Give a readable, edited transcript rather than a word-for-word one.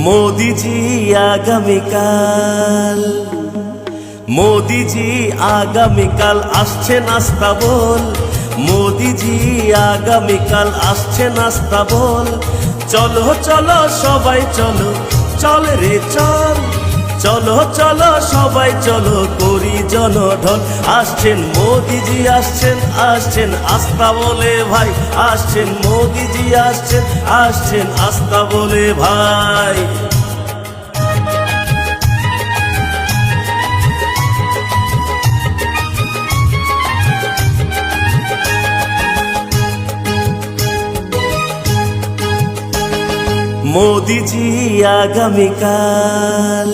মোদিজি আগামীকাল, মোদিজি আগামীকাল আসছে নাস্তা বল, মোদিজি আগামীকাল আসছে নাস্তা বল। চলো চলো সবাই চলো, চল রে চল, চলো চলো সবাই চলো করি জনঢল। আসছেন মোদিজি আসছেন, আসছেন আস্থা বলে ভাই, আসছেন মোদিজি আসছেন, আসছেন আস্থা বলে ভাই। মোদিজি আগামীকাল।